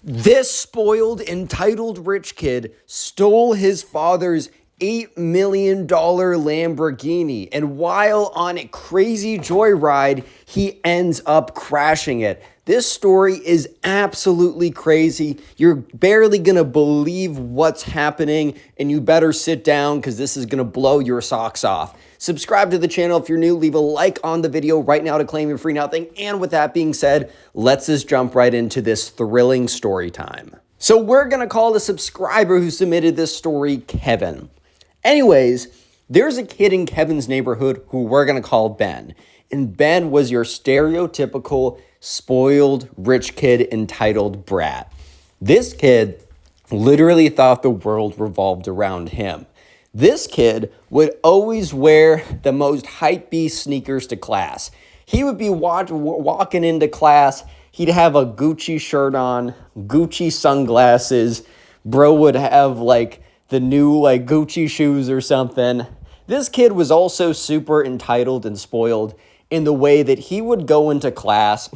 This spoiled, entitled rich kid stole his father's $8 million Lamborghini, and while on a crazy joyride, he ends up crashing it. This story is absolutely crazy. You're barely gonna believe what's happening, and you better sit down because this is gonna blow your socks off. Subscribe to the channel if you're new. Leave a like on the video right now to claim your free nothing. And with that being said, let's just jump right into this thrilling story time. So we're gonna call the subscriber who submitted this story Kevin. Anyways, there's a kid in Kevin's neighborhood who we're gonna call Ben. And Ben was your stereotypical spoiled rich kid entitled Brat. This kid literally thought the world revolved around him. This kid would always wear the most hypebeast sneakers to class. He would be walking into class. He'd have a Gucci shirt on, Gucci sunglasses. Bro would have like the new like Gucci shoes or something. This kid was also super entitled and spoiled in the way that he would go into class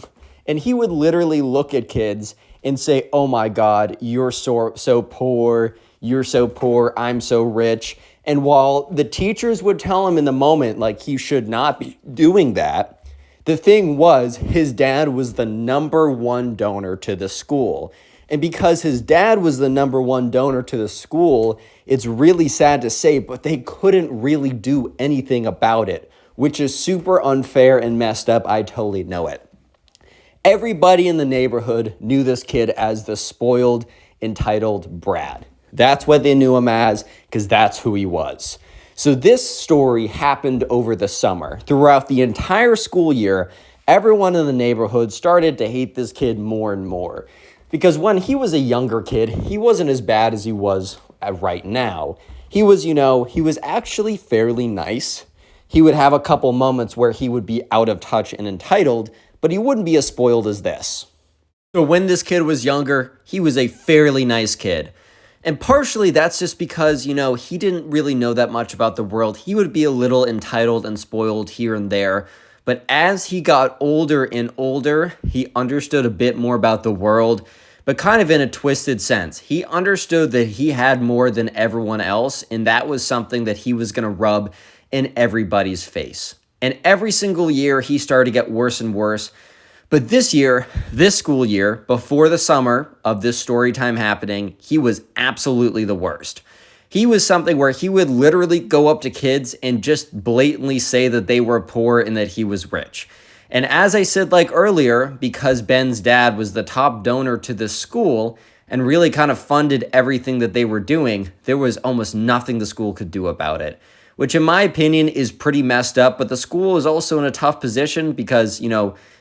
and he would literally look at kids and say, "Oh my God, you're so poor. You're so poor. I'm so rich." And while the teachers would tell him in the moment, like he should not be doing that, the thing was his dad was the #1 donor to the school. And because his dad was the #1 donor to the school, it's really sad to say, but they couldn't really do anything about it, which is super unfair and messed up. I totally know it. Everybody in the neighborhood knew this kid as the spoiled, entitled Brat. That's what they knew him as because that's who he was. So this story happened over the summer. Throughout the entire school year, everyone in the neighborhood started to hate this kid more and more. Because when he was a younger kid, he wasn't as bad as he was right now. He was actually fairly nice. He would have a couple moments where he would be out of touch and entitled, but he wouldn't be as spoiled as this. So when this kid was younger, he was a fairly nice kid. And partially that's just because, he didn't really know that much about the world. He would be a little entitled and spoiled here and there. But as he got older and older, he understood a bit more about the world, but kind of in a twisted sense. He understood that he had more than everyone else, and that was something that he was going to rub in everybody's face. And every single year, he started to get worse and worse. But this school year, before the summer of this story time happening, he was absolutely the worst. He was something where he would literally go up to kids and just blatantly say that they were poor and that he was rich. And as I said earlier, because Ben's dad was the top donor to this school and really kind of funded everything that they were doing, there was almost nothing the school could do about it, which in my opinion is pretty messed up. But the school is also in a tough position because,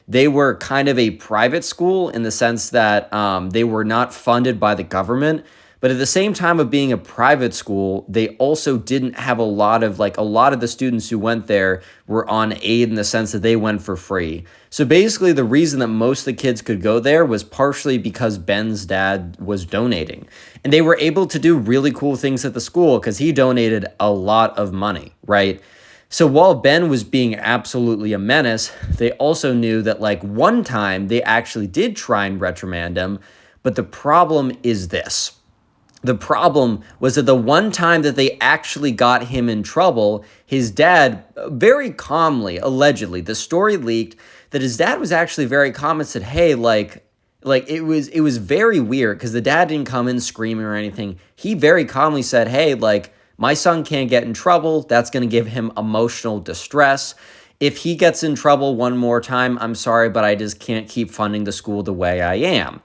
they were kind of a private school in the sense that they were not funded by the government. But at the same time of being a private school, they also didn't have a lot of the students who went there were on aid in the sense that they went for free. So basically the reason that most of the kids could go there was partially because Ben's dad was donating. And they were able to do really cool things at the school because he donated a lot of money, right? So while Ben was being absolutely a menace, they also knew that one time they actually did try and reprimand him. But the problem is this. The problem was that the one time that they actually got him in trouble, his dad very calmly, allegedly, the story leaked that his dad was actually very calm and said, "Hey, it was very weird," because the dad didn't come in screaming or anything. He very calmly said, "Hey, my son can't get in trouble. That's going to give him emotional distress. If he gets in trouble one more time, I'm sorry, but I just can't keep funding the school the way I am."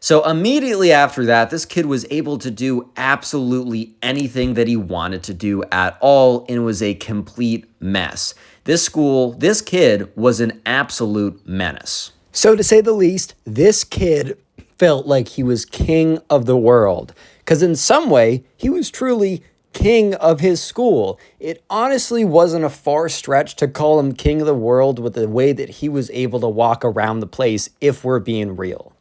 So immediately after that, this kid was able to do absolutely anything that he wanted to do at all, and it was a complete mess. This kid was an absolute menace. So to say the least, this kid felt like he was king of the world, because in some way, he was truly king of his school. It honestly wasn't a far stretch to call him king of the world with the way that he was able to walk around the place, if we're being real.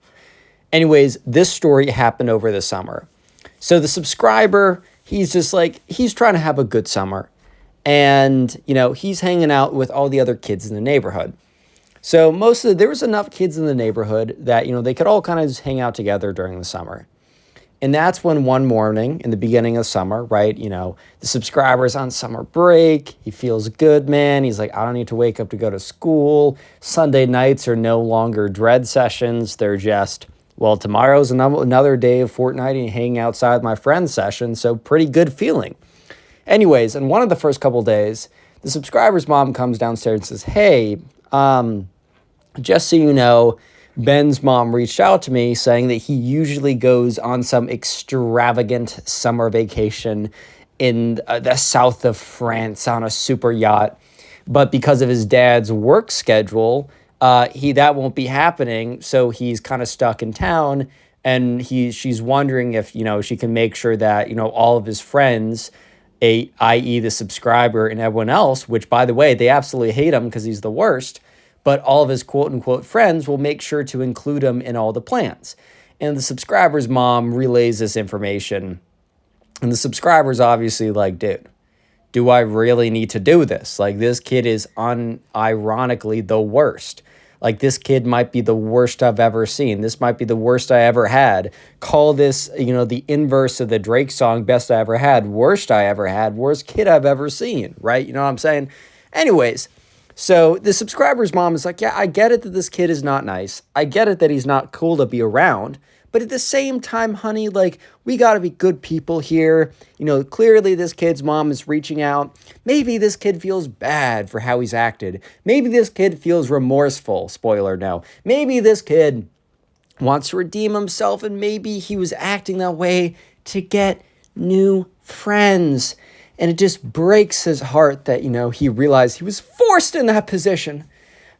Anyways, this story happened over the summer. So the subscriber, he's trying to have a good summer. And, he's hanging out with all the other kids in the neighborhood. So there was enough kids in the neighborhood that, they could all kind of just hang out together during the summer. And that's when one morning in the beginning of summer, right, the subscriber's on summer break. He feels good, man. He's like, I don't need to wake up to go to school. Sunday nights are no longer dread sessions. They're just, well, tomorrow's another day of Fortnite and hanging outside with my friends session. So pretty good feeling. Anyways, in one of the first couple days, the subscriber's mom comes downstairs and says, hey, just so you know, Ben's mom reached out to me saying that he usually goes on some extravagant summer vacation in the south of France on a super yacht. But because of his dad's work schedule, that won't be happening. So he's kind of stuck in town. And she's wondering if, she can make sure that, all of his friends, i.e. the subscriber and everyone else, which, by the way, they absolutely hate him because he's the worst, but all of his quote-unquote friends will make sure to include him in all the plans. And the subscriber's mom relays this information. And the subscriber's obviously like, dude, do I really need to do this? Like, this kid is unironically the worst. Like, this kid might be the worst I've ever seen. This might be the worst I ever had. Call this, the inverse of the Drake song, best I ever had, worst I ever had, worst kid I've ever seen, right? You know what I'm saying? Anyways, so the subscriber's mom is like, yeah, I get it that this kid is not nice. I get it that he's not cool to be around. But at the same time, honey, like, we got to be good people here. Clearly this kid's mom is reaching out. Maybe this kid feels bad for how he's acted. Maybe this kid feels remorseful. Spoiler, no. Maybe this kid wants to redeem himself, and maybe he was acting that way to get new friends. And it just breaks his heart that, he realized he was forced in that position.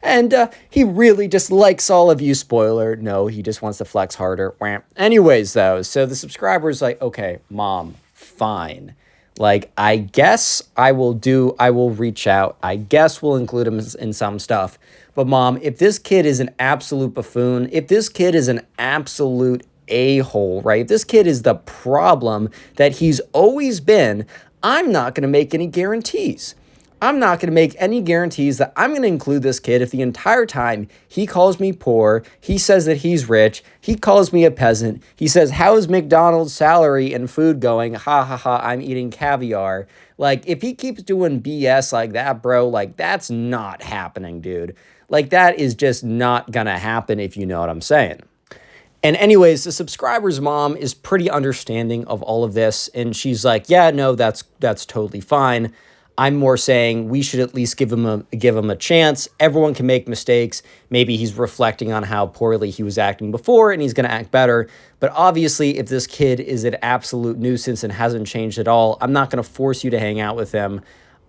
And he really just likes all of you. Spoiler, no, he just wants to flex harder. Anyways, though, so the subscriber's like, okay, mom, fine. Like, I guess I will reach out. I guess we'll include him in some stuff. But mom, if this kid is an absolute buffoon, if this kid is an absolute a-hole, right? If this kid is the problem that he's always been, I'm not going to make any guarantees. I'm not going to make any guarantees that I'm going to include this kid if the entire time he calls me poor, he says that he's rich, he calls me a peasant, he says, how's McDonald's salary and food going? Ha ha ha, I'm eating caviar. Like, if he keeps doing BS like that, bro, like, that's not happening, dude. Like, that is just not going to happen, if you know what I'm saying. And anyways, the subscriber's mom is pretty understanding of all of this. And she's like, yeah, no, that's totally fine. I'm more saying we should at least give him a chance. Everyone can make mistakes. Maybe he's reflecting on how poorly he was acting before and he's going to act better. But obviously, if this kid is an absolute nuisance and hasn't changed at all, I'm not going to force you to hang out with him.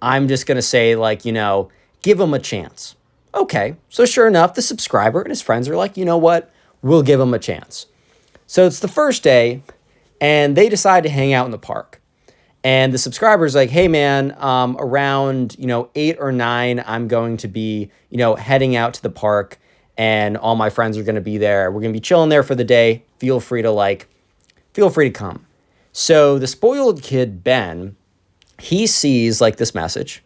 I'm just going to say, like, give him a chance. Okay. So sure enough, the subscriber and his friends are like, you know what? We'll give him a chance. So it's the first day and they decide to hang out in the park. And the subscriber's like, hey, man, around, 8 or 9, I'm going to be, heading out to the park and all my friends are going to be there. We're going to be chilling there for the day. Feel free to come. So the spoiled kid, Ben, he sees this message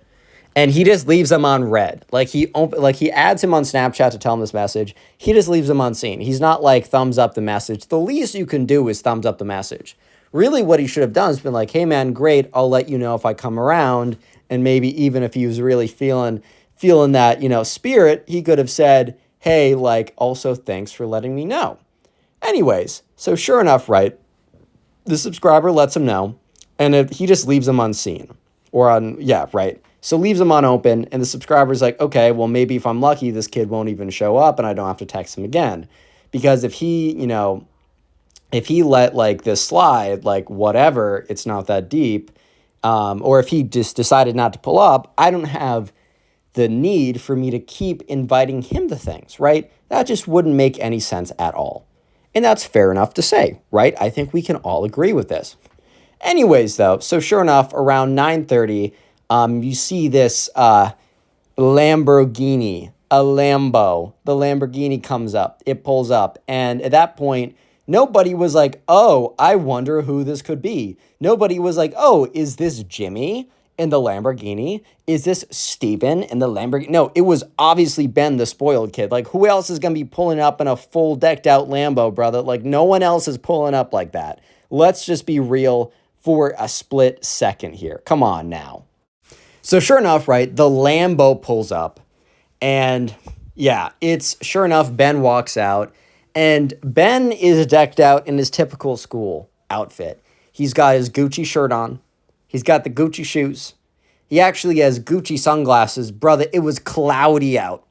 and he just leaves them on read. He adds him on Snapchat to tell him this message. He just leaves them unseen. He's not thumbs up the message. The least you can do is thumbs up the message. Really, what he should have done is been like, hey, man, great. I'll let you know if I come around. And maybe even if he was really feeling that, spirit, he could have said, hey, also thanks for letting me know. Anyways, so sure enough, right, the subscriber lets him know. And he just leaves him unseen. So leaves him unopened. And the subscriber's like, okay, well, maybe if I'm lucky, this kid won't even show up and I don't have to text him again. Because if he let this slide, whatever, it's not that deep, or if he just decided not to pull up, I don't have the need for me to keep inviting him to things, right? That just wouldn't make any sense at all. And that's fair enough to say, right? I think we can all agree with this. Anyways, though, so sure enough, around 9:30, you see this Lamborghini, a Lambo. The Lamborghini comes up, it pulls up, and at that point, nobody was like, oh, I wonder who this could be. Nobody was like, oh, is this Jimmy? in the Lamborghini? Is this Steven in the Lamborghini? No, it was obviously Ben, the spoiled kid. Like, who else is going to be pulling up in a full decked out Lambo, brother? Like, no one else is pulling up like that. Let's just be real for a split second here. Come on now. So sure enough, right, the Lambo pulls up, and yeah, it's sure enough, Ben walks out, and Ben is decked out in his typical school outfit. He's got his Gucci shirt on. He's got the Gucci shoes. He actually has Gucci sunglasses. Brother, it was cloudy out.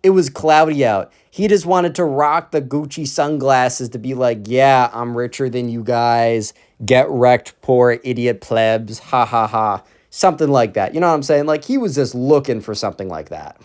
It was cloudy out. He just wanted to rock the Gucci sunglasses to be like, yeah, I'm richer than you guys. Get wrecked, poor idiot plebs. Ha ha ha. Something like that. You know what I'm saying? Like, he was just looking for something like that.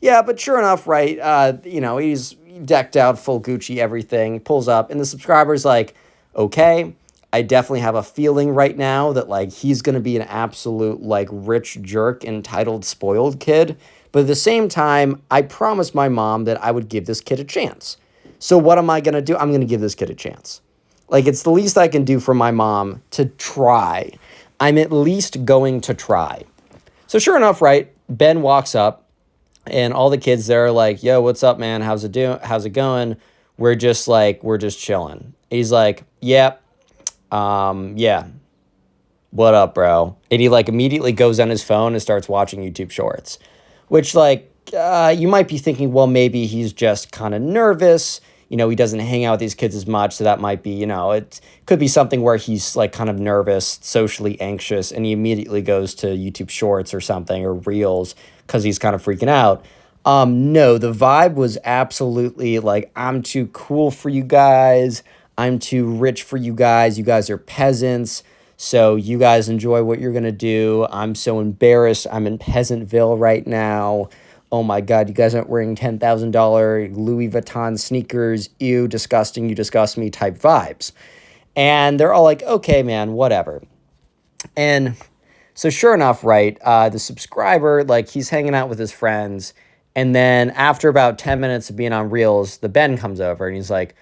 Yeah, but sure enough, right, he's decked out, full Gucci, everything, pulls up, and the subscriber's like, okay, I definitely have a feeling right now that, like, he's going to be an absolute, like, rich jerk, entitled, spoiled kid. But at the same time, I promised my mom that I would give this kid a chance. So what am I going to do? I'm going to give this kid a chance. Like, it's the least I can do for my mom to try. I'm at least going to try. So sure enough, right, Ben walks up, and all the kids there are like, yo, what's up, man? How's it going? We're just chilling. He's like, yep. Yeah. What up, bro? And he like immediately goes on his phone and starts watching YouTube shorts, which like, you might be thinking, well, maybe he's just kind of nervous. You know, he doesn't hang out with these kids as much. So that might be, you know, it could be something where he's like kind of nervous, socially anxious, and he immediately goes to YouTube shorts or something or reels because he's kind of freaking out. No, the vibe was absolutely like, I'm too cool for you guys. I'm too rich for you guys. You guys are peasants. So you guys enjoy what you're going to do. I'm so embarrassed. I'm in Peasantville right now. Oh my God, you guys aren't wearing $10,000 Louis Vuitton sneakers. Ew, disgusting. You disgust me type vibes. And they're all like, okay, man, whatever. And so sure enough, right, the subscriber, like he's hanging out with his friends. And then after about 10 minutes of being on Reels, the Ben comes over and he's like,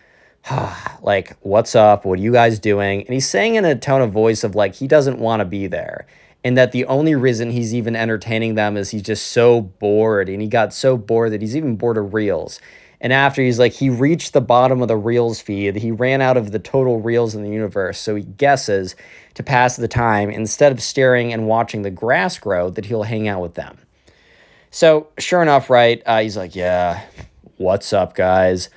like, what's up? What are you guys doing? And he's saying in a tone of voice of like, he doesn't want to be there. And that the only reason he's even entertaining them is he's just so bored. And he got so bored that he's even bored of Reels. And after he's like, he reached the bottom of the Reels feed. He ran out of the total Reels in the universe. So he guesses to pass the time, instead of staring and watching the grass grow, that he'll hang out with them. So sure enough, right, he's like, yeah, what's up, guys?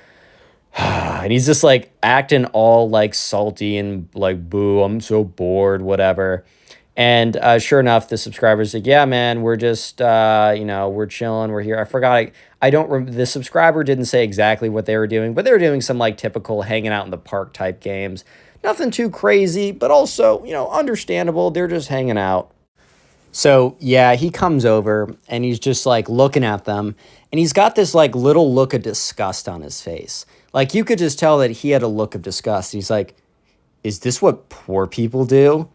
And he's just like acting all like salty and like, boo, I'm so bored, whatever. And sure enough, the subscriber's like, yeah, man, we're just, we're chilling. We're here. I forgot. The subscriber didn't say exactly what they were doing, but they were doing some like typical hanging out in the park type games. Nothing too crazy, but also, understandable. They're just hanging out. So yeah, he comes over and he's just like looking at them, and he's got this like little look of disgust on his face. Like you could just tell that he had a look of disgust. He's like, is this what poor people do?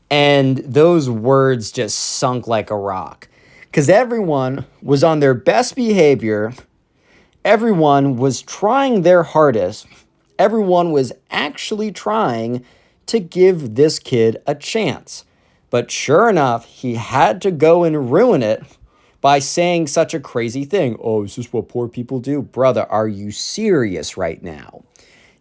And those words just sunk like a rock, because everyone was on their best behavior. Everyone was trying their hardest. Everyone was actually trying to give this kid a chance. But sure enough, he had to go and ruin it by saying such a crazy thing. Oh, is this what poor people do? Brother, are you serious right now?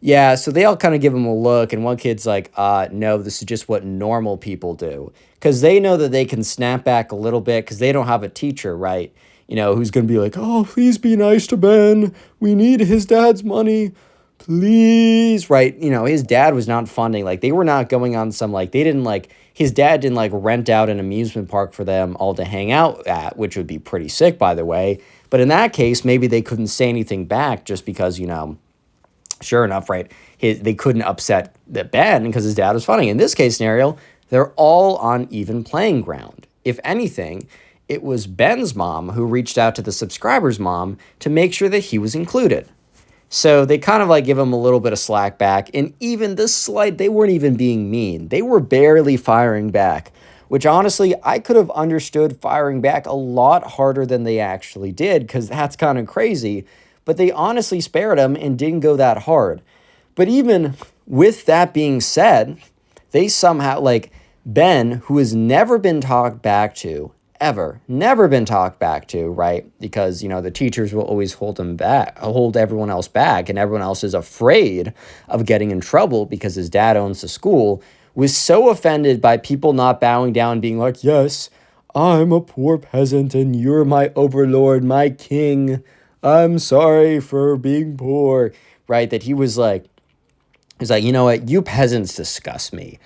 Yeah, so they all kind of give him a look, and one kid's like, no, this is just what normal people do. Because they know that they can snap back a little bit because they don't have a teacher, right? Who's going to be like, oh, please be nice to Ben. We need his dad's money. Please, right? His dad was not funding. Like, they were not going on some, like, they didn't, like, his dad didn't, like, rent out an amusement park for them all to hang out at, which would be pretty sick, by the way. But in that case, maybe they couldn't say anything back just because, sure enough, right, they couldn't upset the Ben because his dad was funny. In this case scenario, they're all on even playing ground. If anything, it was Ben's mom who reached out to the subscriber's mom to make sure that he was included. So they kind of like give him a little bit of slack back. And even this slight, they weren't even being mean. They were barely firing back, which honestly, I could have understood firing back a lot harder than they actually did, because that's kind of crazy. But they honestly spared him and didn't go that hard. But even with that being said, they somehow, like, Ben, who has never been talked back to, ever, never been talked back to, right? Because, the teachers will always hold him back, hold everyone else back, and everyone else is afraid of getting in trouble because his dad owns the school, was so offended by people not bowing down, being like, yes, I'm a poor peasant and you're my overlord, my king. I'm sorry for being poor, right? That he's like, you know what? You peasants disgust me.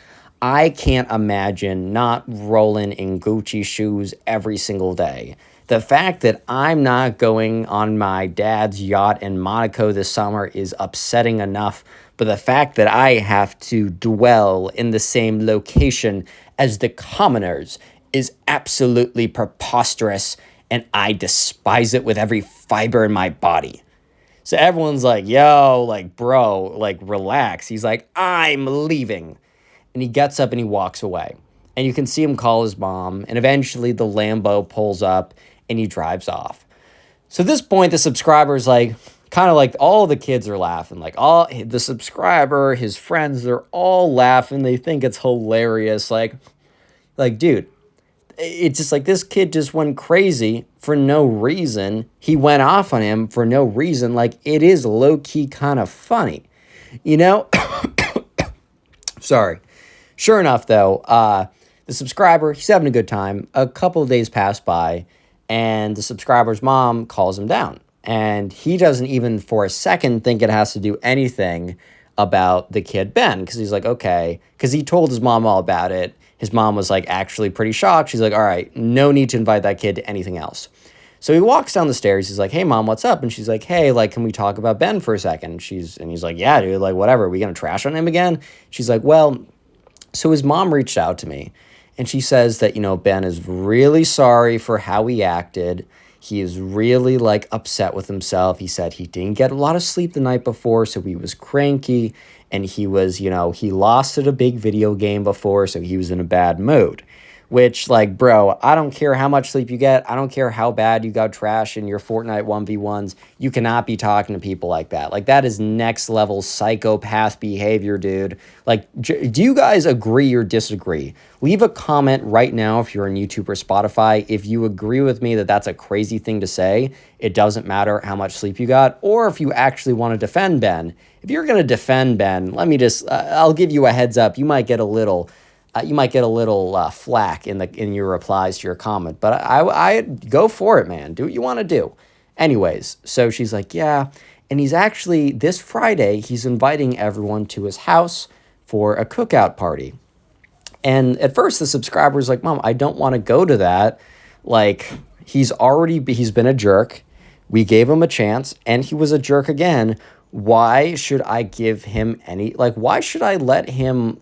I can't imagine not rolling in Gucci shoes every single day. The fact that I'm not going on my dad's yacht in Monaco this summer is upsetting enough, but the fact that I have to dwell in the same location as the commoners is absolutely preposterous, and I despise it with every fiber in my body. So everyone's like, yo, like, bro, like, relax. He's like, I'm leaving. And he gets up and he walks away. And you can see him call his mom. And eventually the Lambo pulls up and he drives off. So at this point, the subscriber's like, kind of like all the kids are laughing. Like all the subscriber, his friends, they're all laughing. They think it's hilarious. Like, dude, it's just like this kid just went crazy for no reason. He went off on him for no reason. Like, it is low-key kind of funny, Sorry. Sure enough, though, the subscriber, he's having a good time. A couple of days pass by, and the subscriber's mom calls him down. And he doesn't even for a second think it has to do anything about the kid Ben, because he's like, okay, because he told his mom all about it. His mom was like actually pretty shocked. She's like, all right, no need to invite that kid to anything else. So he walks down the stairs. He's like, hey, mom, what's up? And she's like, hey, like, can we talk about Ben for a second? And he's like, yeah, dude, like, whatever. Are we going to trash on him again? She's like, well, so his mom reached out to me, and she says that, Ben is really sorry for how he acted. He is really, like, upset with himself. He said he didn't get a lot of sleep the night before, so he was cranky, and he was, he lost at a big video game before, so he was in a bad mood. Which, like, bro, I don't care how much sleep you get. I don't care how bad you got trash in your Fortnite 1v1s. You cannot be talking to people like that. Like, that is next level psychopath behavior, dude. Like, do you guys agree or disagree? Leave a comment right now if you're on YouTube or Spotify. If you agree with me that that's a crazy thing to say, it doesn't matter how much sleep you got, or if you actually want to defend Ben. If you're going to defend Ben, let me just, I'll give you a heads up. You might get a little flack in your replies to your comment, but I go for it, man. Do what you want to do. Anyways, so she's like, yeah, and he's actually, this Friday, he's inviting everyone to his house for a cookout party. And at first, the subscriber's like, Mom, I don't want to go to that. Like, he's been a jerk. We gave him a chance, and he was a jerk again. Why should I give him why should I let him,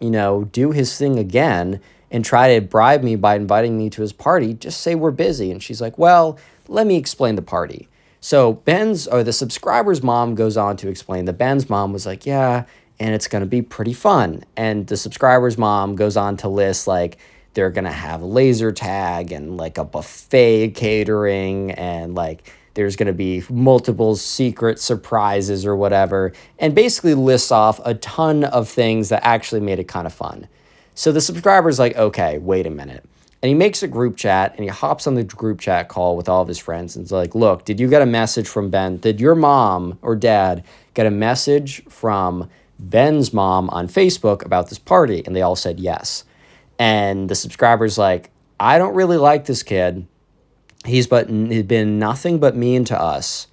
do his thing again and try to bribe me by inviting me to his party? Just say we're busy. And she's like, well, let me explain the party. So the subscriber's mom goes on to explain that Ben's mom was like, yeah, and it's going to be pretty fun. And the subscriber's mom goes on to list, like, they're going to have laser tag and, like, a buffet catering and, like, there's going to be multiple secret surprises or whatever, and basically lists off a ton of things that actually made it kind of fun. So the subscriber's like, okay, wait a minute. And he makes a group chat, and he hops on the group chat call with all of his friends, and is like, look, did you get a message from Ben? Did your mom or dad get a message from Ben's mom on Facebook about this party? And they all said yes. And the subscriber's like, I don't really like this kid. He's been nothing but mean to us.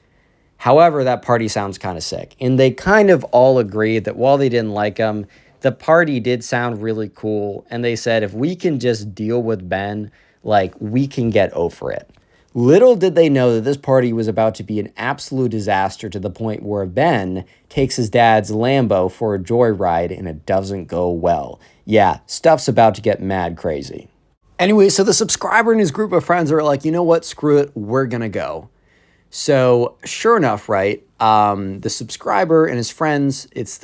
However, that party sounds kind of sick. And they kind of all agreed that while they didn't like him, the party did sound really cool. And they said, if we can just deal with Ben, like, we can get over it. Little did they know that this party was about to be an absolute disaster, to the point where Ben takes his dad's Lambo for a joyride and it doesn't go well. Yeah, stuff's about to get mad crazy. Anyway, so the subscriber and his group of friends are like, you know what, screw it, we're going to go. So sure enough, right, the subscriber and his friends, it's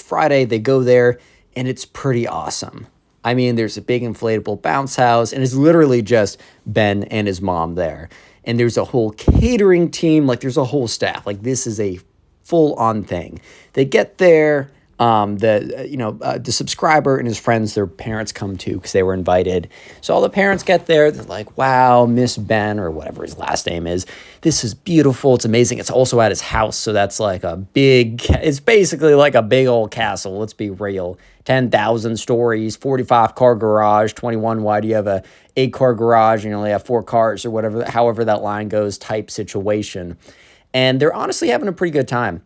Friday, they go there, and it's pretty awesome. I mean, there's a big inflatable bounce house, and it's literally just Ben and his mom there. And there's a whole catering team, like there's a whole staff. Like, this is a full-on thing. They get there, The subscriber and his friends, their parents come too because they were invited. So all the parents get there. They're like, wow, Miss Ben, or whatever his last name is. This is beautiful. It's amazing. It's also at his house. So that's like it's basically like a big old castle. Let's be real. 10,000 stories, 45 car garage, 21. Why do you have a 8-car garage and you only have 4 cars or whatever, however that line goes type situation. And they're honestly having a pretty good time.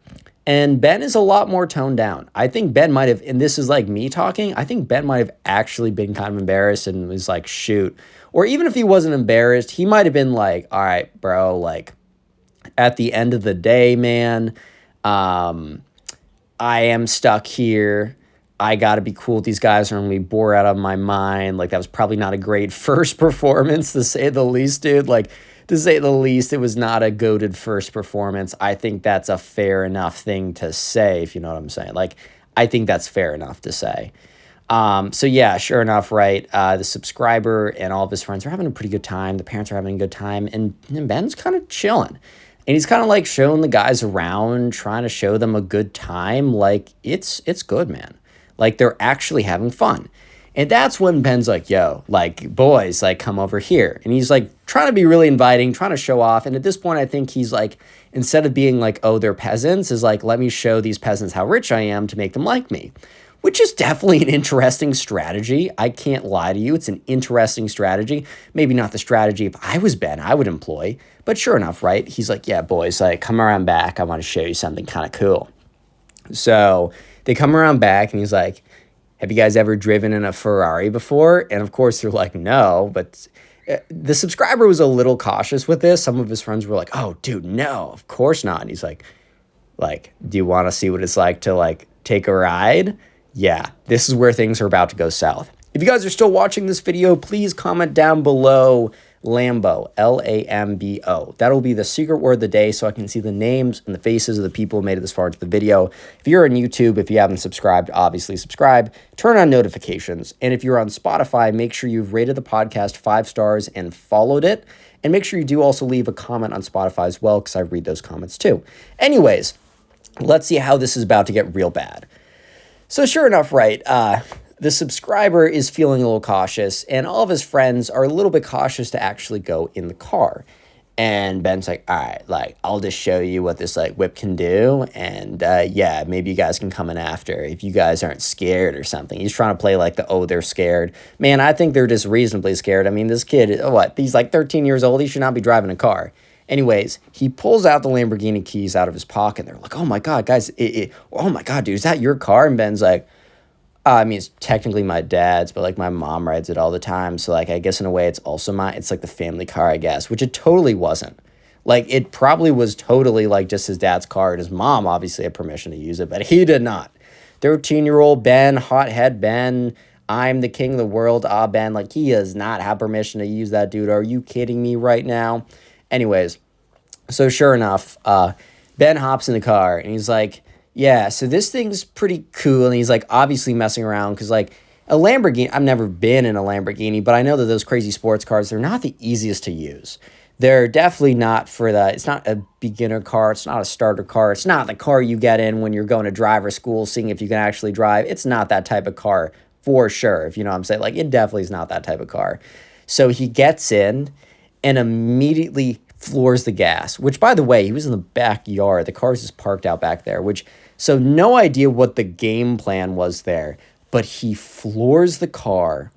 And Ben is a lot more toned down. I think Ben might have, and this is like me talking, I think Ben might have actually been kind of embarrassed and was like, shoot. Or even if he wasn't embarrassed, he might have been like, all right, bro, like at the end of the day, man, I am stuck here. I got to be cool with these guys or I'm going to be bored out of my mind. Like that was probably not a great first performance to say the least, dude. Like, to say the least, it was not a goated first performance. I think that's a fair enough thing to say, if you know what I'm saying. Like, I think that's fair enough to say. So yeah, sure enough, right? The subscriber and all of his friends are having a pretty good time. The parents are having a good time. And Ben's kind of chilling. And he's kind of like showing the guys around, trying to show them a good time. Like, it's good, man. Like, they're actually having fun. And that's when Ben's like, yo, like, boys, like, come over here. And he's like trying to be really inviting, trying to show off. And at this point, I think he's like, instead of being like, oh, they're peasants, is like, let me show these peasants how rich I am to make them like me, which is definitely an interesting strategy. I can't lie to you. It's an interesting strategy. Maybe not the strategy if I was Ben, I would employ. But sure enough, right? He's like, yeah, boys, like, come around back. I want to show you something kind of cool. So they come around back and he's like, have you guys ever driven in a Ferrari before? And of course they're like, no, but the subscriber was a little cautious with this. Some of his friends were like, oh, dude, no, of course not. And he's like, do you want to see what it's like to like take a ride? Yeah, this is where things are about to go south. If you guys are still watching this video, please comment down below Lambo, Lambo. That'll be the secret word of the day so I can see the names and the faces of the people who made it this far into the video. If you're on YouTube, if you haven't subscribed, obviously subscribe, turn on notifications. And if you're on Spotify, make sure you've rated the podcast 5 stars and followed it. And make sure you do also leave a comment on Spotify as well, because I read those comments too. Anyways, let's see how this is about to get real bad. So sure enough, right, the subscriber is feeling a little cautious, and all of his friends are a little bit cautious to actually go in the car. And Ben's like, all right, like, I'll just show you what this, like, whip can do, and, yeah, maybe you guys can come in after if you guys aren't scared or something. He's trying to play, like, they're scared. Man, I think they're just reasonably scared. I mean, this kid, he's, like, 13 years old. He should not be driving a car. Anyways, he pulls out the Lamborghini keys out of his pocket. They're like, oh, my God, guys, oh, my God, dude, is that your car? And Ben's like, I mean, it's technically my dad's, but, like, my mom rides it all the time. So, like, I guess in a way it's also it's, like, the family car, I guess, which it totally wasn't. Like, it probably was totally, like, just his dad's car. And his mom obviously had permission to use it, but he did not. 13-year-old Ben, hothead Ben, I'm the king of the world. Ben, like, he does not have permission to use that, dude. Are you kidding me right now? Anyways, so sure enough, Ben hops in the car, and he's like, yeah, so this thing's pretty cool, and he's, like, obviously messing around, because, like, a Lamborghini, I've never been in a Lamborghini, but I know that those crazy sports cars, they're not the easiest to use. They're definitely not it's not a beginner car, it's not a starter car, it's not the car you get in when you're going to driver school, seeing if you can actually drive. It's not that type of car, for sure, if you know what I'm saying. Like, it definitely is not that type of car. So he gets in and immediately floors the gas, which, by the way, he was in the backyard. The car's just parked out back there, so no idea what the game plan was there, but he floors the car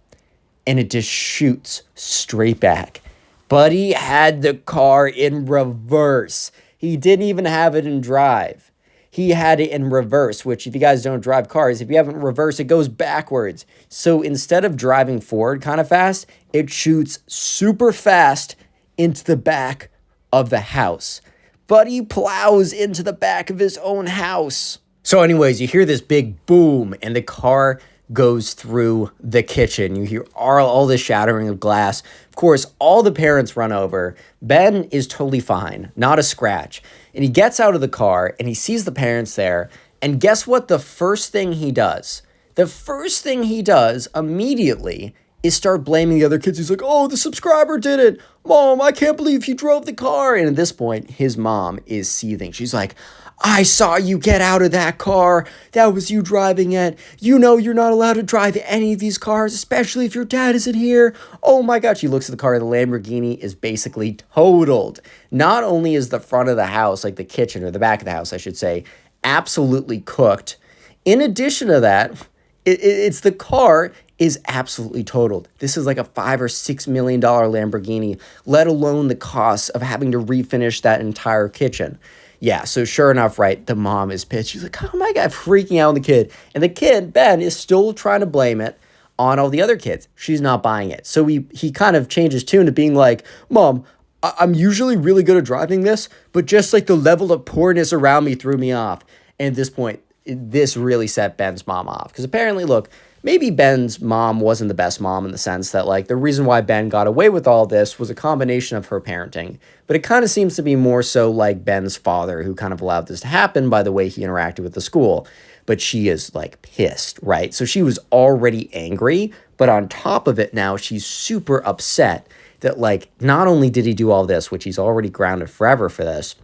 and it just shoots straight back. Buddy had the car in reverse. He didn't even have it in drive. He had it in reverse, which if you guys don't drive cars, if you have it in reverse, it goes backwards. So instead of driving forward kind of fast, it shoots super fast into the back of the house. Buddy plows into the back of his own house. So anyways, you hear this big boom and the car goes through the kitchen. You hear all the shattering of glass. Of course, all the parents run over. Ben is totally fine, not a scratch. And he gets out of the car and he sees the parents there. And guess what the first thing he does? The first thing he does immediately is start blaming the other kids. He's like, oh, the subscriber did it. Mom, I can't believe he drove the car. And at this point, his mom is seething. She's like, I saw you get out of that car. That was you driving it. You know you're not allowed to drive any of these cars, especially if your dad isn't here. Oh my God. She looks at the car. The Lamborghini is basically totaled. Not only is the front of the house, like the kitchen or the back of the house, I should say, absolutely cooked. In addition to that, it's the car is absolutely totaled. This is like a $5 or $6 million Lamborghini, let alone the cost of having to refinish that entire kitchen. Yeah, so sure enough, right, the mom is pissed. She's like, oh my God, freaking out on the kid. And the kid, Ben, is still trying to blame it on all the other kids. She's not buying it. So he kind of changes tune to being like, Mom, I'm usually really good at driving this, but just like the level of poorness around me threw me off. And at this point, this really set Ben's mom off. Because apparently, look, maybe Ben's mom wasn't the best mom in the sense that, like, the reason why Ben got away with all this was a combination of her parenting. But it kind of seems to be more so like Ben's father who kind of allowed this to happen by the way he interacted with the school. But she is, like, pissed, right? So she was already angry, but on top of it now, she's super upset that, like, not only did he do all this, which he's already grounded forever for this,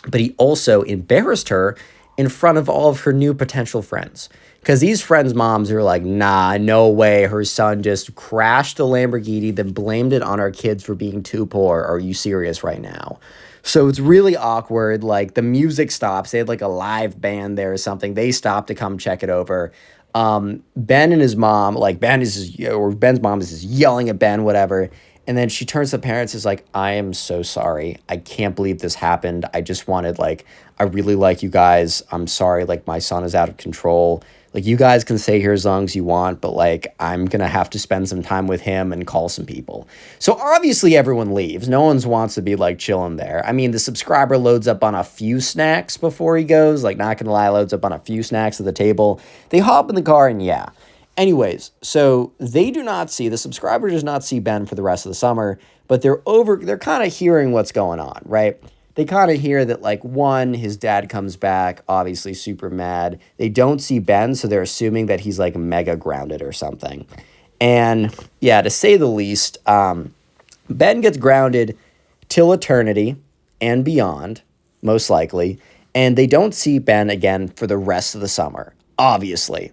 but he also embarrassed her in front of all of her new potential friends. Because these friends' moms are like, nah, no way, her son just crashed a Lamborghini, then blamed it on our kids for being too poor. Are you serious right now? So it's really awkward. Like, the music stops. They had like a live band there or something. They stopped to come check it over. Ben and his mom, like Ben's mom is just yelling at Ben, whatever. And then she turns to the parents, is like, I am so sorry. I can't believe this happened. I just wanted, like, I really like you guys. I'm sorry, like, my son is out of control. Like, you guys can stay here as long as you want, but, like, I'm going to have to spend some time with him and call some people. So, obviously, everyone leaves. No one wants to be, like, chilling there. I mean, the subscriber loads up on a few snacks before he goes. Like, not going to lie, loads up on a few snacks at the table. They hop in the car and, yeah. Anyways, so the subscriber does not see Ben for the rest of the summer, but they're kind of hearing what's going on, right? They kind of hear that, like, one, his dad comes back, obviously super mad. They don't see Ben, so they're assuming that he's, like, mega grounded or something. And, yeah, to say the least, Ben gets grounded till eternity and beyond, most likely, and they don't see Ben again for the rest of the summer, obviously.